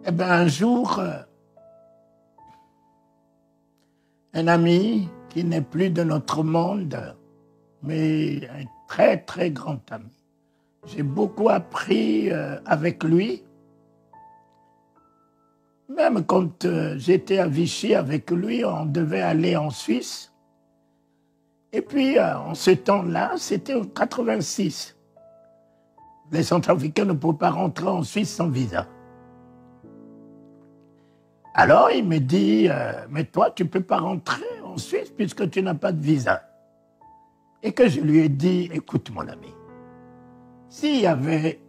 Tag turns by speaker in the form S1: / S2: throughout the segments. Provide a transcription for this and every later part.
S1: Eh bien, un jour, un ami qui n'est plus de notre monde, mais un très, très grand ami. J'ai beaucoup appris avec lui. Même quand j'étais à Vichy avec lui, on devait aller en Suisse. Et puis, en ce temps-là, c'était en 86. Les Centrafricains ne pouvaient pas rentrer en Suisse sans visa. Alors, il me dit, mais toi, tu ne peux pas rentrer en Suisse puisque tu n'as pas de visa. Et que je lui ai dit, écoute mon ami, s'il y avait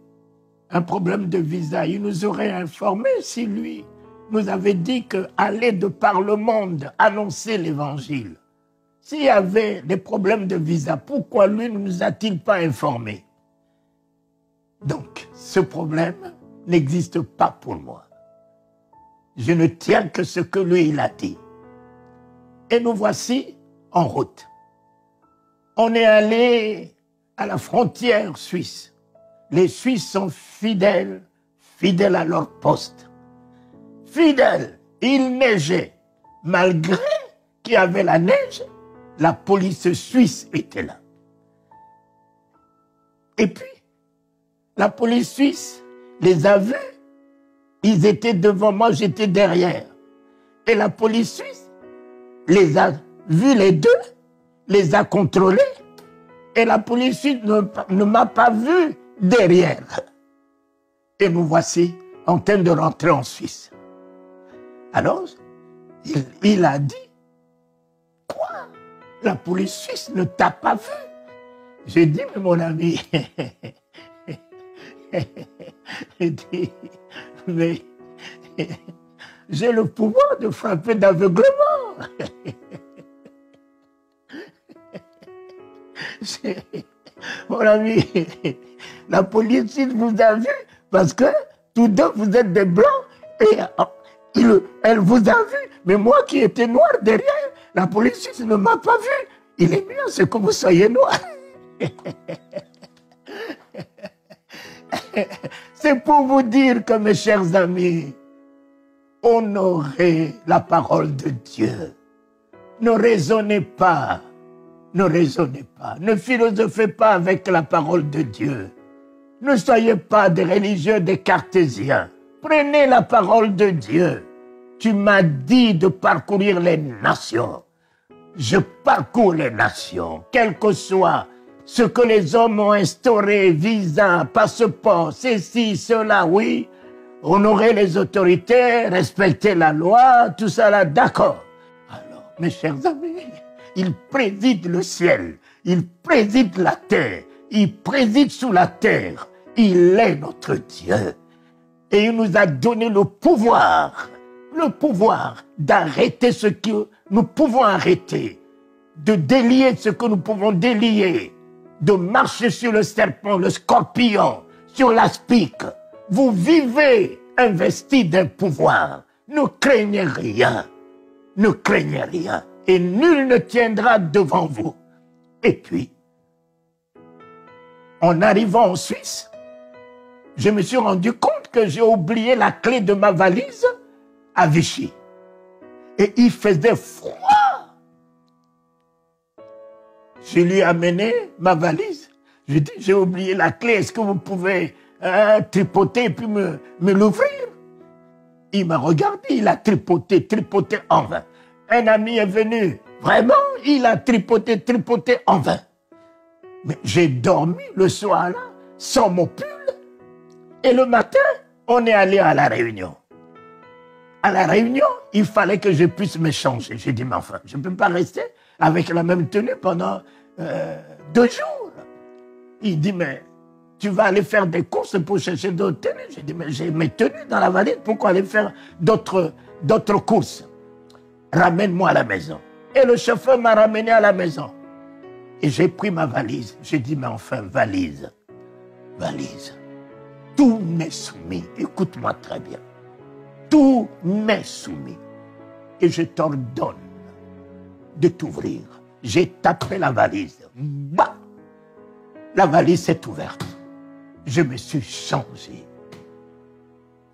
S1: un problème de visa, il nous aurait informé si lui nous avait dit qu'aller de par le monde annoncer l'évangile. S'il y avait des problèmes de visa, pourquoi lui ne nous a-t-il pas informés? Donc, ce problème n'existe pas pour moi. Je ne tiens que ce que lui, il a dit. Et nous voici en route. On est allé à la frontière suisse. Les Suisses sont fidèles, fidèles à leur poste. Fidèles, il neigeait. Malgré qu'il y avait la neige, la police suisse était là. Et puis, la police suisse les a vus. Ils étaient devant moi, j'étais derrière. Et la police suisse les a vus les deux, les a contrôlés. Et la police suisse ne m'a pas vu derrière. Et nous voici en train de rentrer en Suisse. Alors, il a dit, quoi? La police suisse ne t'a pas vu? J'ai dit, mais mon ami, j'ai dit, mais j'ai le pouvoir de frapper d'aveuglement. Mon ami, la police vous a vu parce que tous deux vous êtes des blancs et elle vous a vu. Mais moi qui étais noir derrière, la police ne m'a pas vu. Il est mieux, c'est que vous soyez noir. C'est pour vous dire que, mes chers amis, honorez la parole de Dieu. Ne raisonnez pas. Ne raisonnez pas. Ne philosophez pas avec la parole de Dieu. Ne soyez pas des religieux, des cartésiens. Prenez la parole de Dieu. Tu m'as dit de parcourir les nations. Je parcours les nations, quel que soit ce que les hommes ont instauré, visa, passeport, ceci, cela, oui. Honorer les autorités, respecter la loi, tout ça là, d'accord. Alors, mes chers amis, il préside le ciel, il préside la terre, il préside sous la terre. Il est notre Dieu. Et il nous a donné le pouvoir d'arrêter ce que nous pouvons arrêter, de délier ce que nous pouvons délier, de marcher sur le serpent, le scorpion, sur l'aspic. Vous vivez investi d'un pouvoir. Ne craignez rien. Ne craignez rien. Et nul ne tiendra devant vous. Et puis, en arrivant en Suisse, je me suis rendu compte que j'ai oublié la clé de ma valise à Vichy. Et il faisait froid. Je lui ai amené ma valise. Je lui ai dit, j'ai oublié la clé, est-ce que vous pouvez tripoter et puis me l'ouvrir? Il m'a regardé, il a tripoté en vain. Un ami est venu, vraiment, il a tripoté en vain. Mais j'ai dormi le soir-là, sans mon pull. Et le matin, on est allé à la réunion. À la réunion, il fallait que je puisse me changer. J'ai dit, mais enfin, je ne peux pas rester avec la même tenue pendant 2 jours. Il dit, mais tu vas aller faire des courses pour chercher d'autres tenues. J'ai dit, mais j'ai mes tenues dans la valise, pourquoi aller faire d'autres courses? Ramène-moi à la maison. Et le chauffeur m'a ramené à la maison. Et j'ai pris ma valise. J'ai dit, mais enfin, valise. Tout m'est soumis. Écoute-moi très bien. Tout m'est soumis. Et je t'ordonne de t'ouvrir. J'ai tapé la valise. Bah! La valise s'est ouverte. Je me suis changé.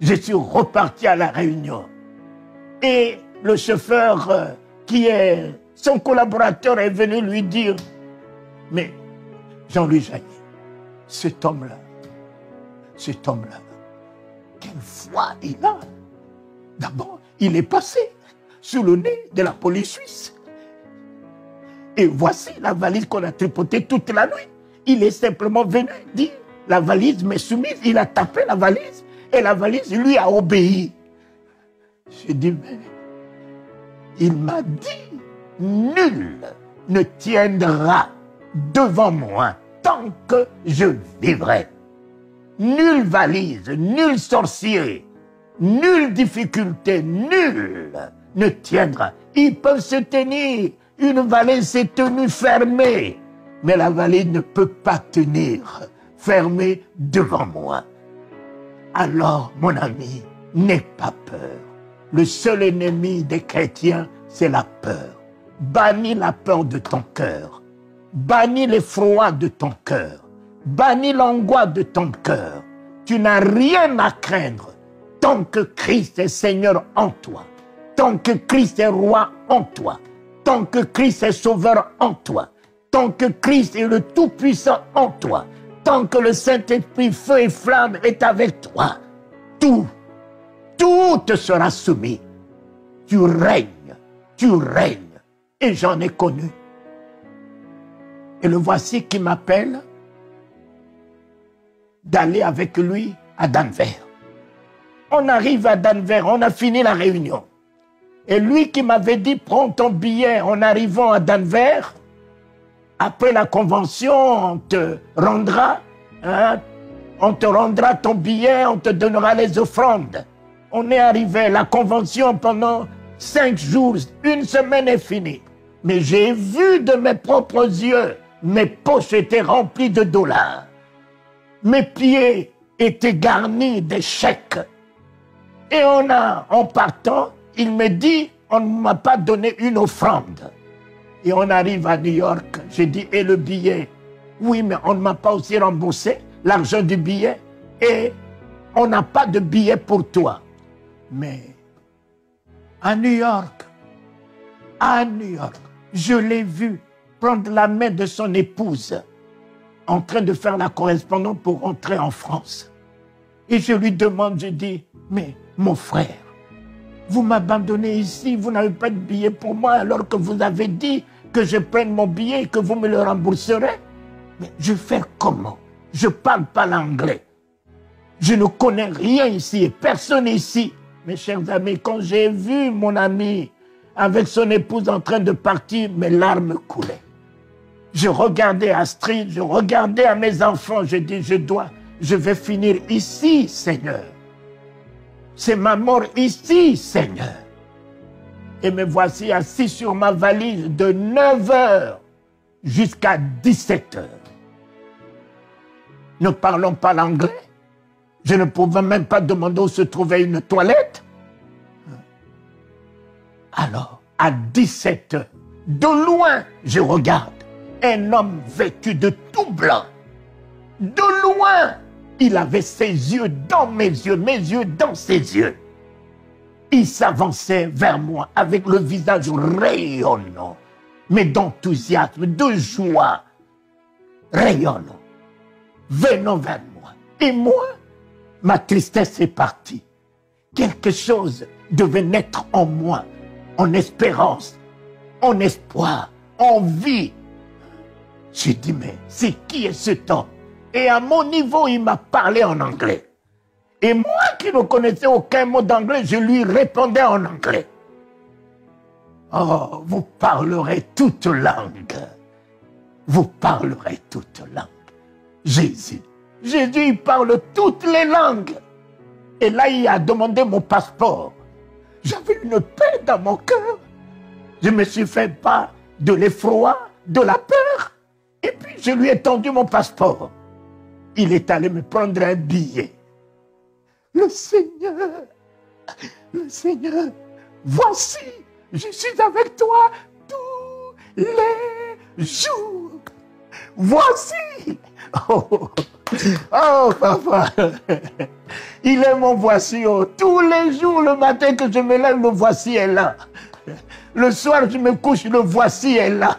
S1: Je suis reparti à la Réunion. Et le chauffeur qui est son collaborateur est venu lui dire, mais Jean-Louis Jaillet, cet homme-là, quelle foi il a. D'abord, il est passé sous le nez de la police suisse. Et voici la valise qu'on a tripotée toute la nuit. Il est simplement venu dire, la valise m'est soumise, il a tapé la valise, et la valise lui a obéi. J'ai dit, mais il m'a dit, nul ne tiendra devant moi tant que je vivrai. Nulle valise, nul sorcier, nulle difficulté, nul ne tiendra. Ils peuvent se tenir. Une valise s'est tenue fermée, mais la valise ne peut pas tenir fermée devant moi. Alors, mon ami, n'aie pas peur. Le seul ennemi des chrétiens, c'est la peur. Bannis la peur de ton cœur. Bannis l'effroi de ton cœur. Bannis l'angoisse de ton cœur. Tu n'as rien à craindre tant que Christ est Seigneur en toi. Tant que Christ est roi en toi. Tant que Christ est sauveur en toi. Tant que Christ est le Tout-Puissant en toi. Tant que le Saint-Esprit, feu et flamme est avec toi. Tout te sera soumis. Tu règnes. Et j'en ai connu. Et le voici qui m'appelle d'aller avec lui à Denver. On arrive à Denver, on a fini la réunion. Et lui qui m'avait dit, prends ton billet en arrivant à Denver, après la convention, on te rendra ton billet, on te donnera les offrandes. On est arrivé, la convention pendant 5 jours, 1 semaine est finie. Mais j'ai vu de mes propres yeux, mes poches étaient remplies de dollars. Mes pieds étaient garnis de chèques. Et en partant, il me dit, on ne m'a pas donné une offrande. Et on arrive à New York, j'ai dit, et le billet? Oui, mais on ne m'a pas aussi remboursé l'argent du billet. Et on n'a pas de billet pour toi. Mais à New York, je l'ai vu prendre la main de son épouse en train de faire la correspondance pour rentrer en France. Et je lui demande, je dis, mais mon frère, vous m'abandonnez ici, vous n'avez pas de billet pour moi alors que vous avez dit que je prenne mon billet et que vous me le rembourserez. Mais je fais comment? Je ne parle pas l'anglais. Je ne connais rien ici et personne ici. Mes chers amis, quand j'ai vu mon ami avec son épouse en train de partir, mes larmes coulaient. Je regardais Astrid, je regardais à mes enfants, je dis, je vais finir ici, Seigneur. C'est ma mort ici, Seigneur. Et me voici assis sur ma valise de 9h jusqu'à 17h. Ne parlons pas l'anglais. Je ne pouvais même pas demander où se trouvait une toilette. Alors, à 17h, de loin, je regarde un homme vêtu de tout blanc. De loin, il avait ses yeux dans mes yeux dans ses yeux. Il s'avançait vers moi avec le visage rayonnant, mais d'enthousiasme, de joie, rayonnant, venant vers moi. Et moi, ma tristesse est partie. Quelque chose devait naître en moi, en espérance, en espoir, en vie. J'ai dit, mais c'est qui est cet homme? Et à mon niveau, il m'a parlé en anglais. Et moi qui ne connaissais aucun mot d'anglais, je lui répondais en anglais. Oh, vous parlerez toute langue. Vous parlerez toute langue. Jésus, il parle toutes les langues. Et là, il a demandé mon passeport. J'avais une paix dans mon cœur. Je me suis fait part de l'effroi, de la peur. Et puis, je lui ai tendu mon passeport. Il est allé me prendre un billet. Le Seigneur, voici, je suis avec toi tous les jours. Voici. Oh, papa, Il est mon voici. Oh. Tous les jours, le matin que je me lève, le voici est là. Le soir, je me couche, le voici est là.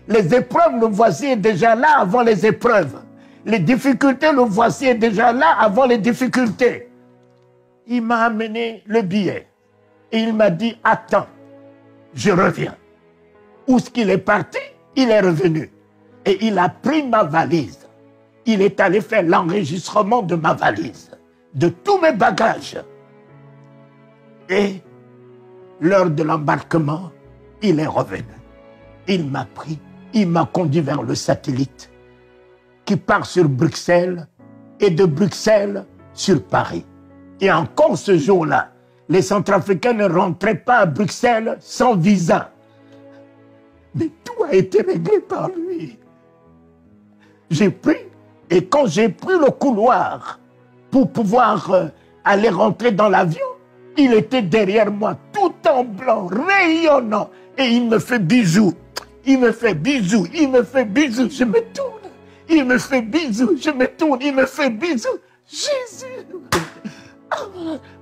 S1: Les épreuves, le voici est déjà là avant les épreuves. Les difficultés, le voici est déjà là avant les difficultés. Il m'a amené le billet. Et il m'a dit, attends, je reviens. Où est-ce qu'il est parti? Il est revenu. Et il a pris ma valise. Il est allé faire l'enregistrement de ma valise, de tous mes bagages. Et l'heure de l'embarquement, il est revenu. Il m'a pris, il m'a conduit vers le satellite qui part sur Bruxelles et de Bruxelles sur Paris. Et encore ce jour-là, les Centrafricains ne rentraient pas à Bruxelles sans visa. Mais tout a été réglé par lui. J'ai pris, et quand j'ai pris le couloir pour pouvoir aller rentrer dans l'avion, il était derrière moi, tout en blanc, rayonnant, et il me fait bisous. Il me fait bisous, il me fait bisous, je me tourne. Il me fait bisous, je me tourne, il me fait bisous. Jésus!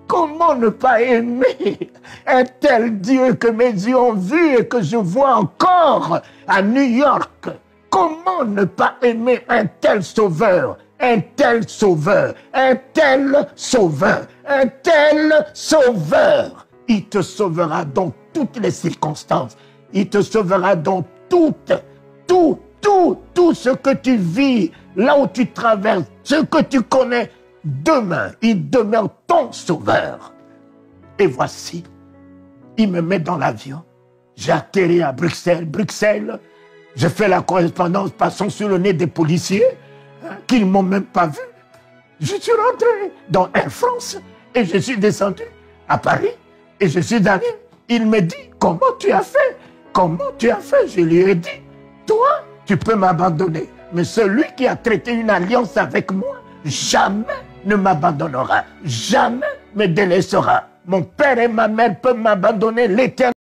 S1: Comment ne pas aimer un tel Dieu que mes yeux ont vu et que je vois encore à New York? Comment ne pas aimer un tel sauveur? Un tel sauveur, un tel sauveur, un tel sauveur. Il te sauvera dans toutes les circonstances. Il te sauvera dans tout ce que tu vis, là où tu traverses, ce que tu connais. Demain, il demeure ton sauveur. Et voici, il me met dans l'avion. J'ai atterri à Bruxelles. Bruxelles, je fais la correspondance passant sur le nez des policiers qui ne m'ont même pas vu. Je suis rentré dans Air France et je suis descendu à Paris et je suis allé. Il me dit, comment tu as fait? Comment tu as fait? Je lui ai dit, toi, tu peux m'abandonner. Mais celui qui a traité une alliance avec moi, jamais ne m'abandonnera, jamais me délaissera. Mon père et ma mère peuvent m'abandonner, l'Éternel